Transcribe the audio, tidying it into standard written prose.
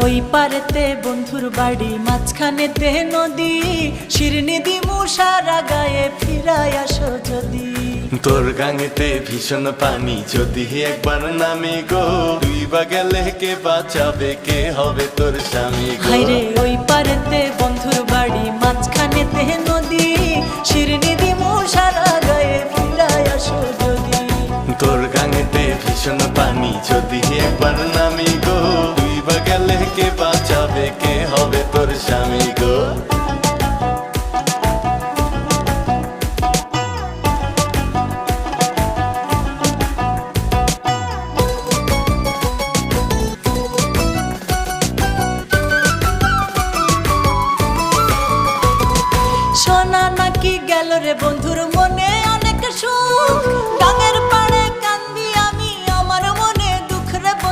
ওই পারেতে বন্ধুর বাড়ি, মাঝখানেতে নদী, শিরনি দিমু সারা গায়ে, ফিরায় আসো যদি। তোর গাঙেতে ভীষণ পানি, যদি একবার নামে গো, তুই বা গেলে কে বাঁচাবে, কে হবে তোর স্বামী গো? হায়রে ওই পারেতে বন্ধুর বাড়ি, মাঝখানেতে নদী, শিরনি দিমু সারা গায়ে, ফিরায় আসো যদি। তোর গাঙেতে ভীষণ পানি, যদি একবার নামে গো, তুই বা গেলে কে বাঁচাবে, কে হবে তোর স্বামী গো? সোনা নাকি গেল রে বন্ধু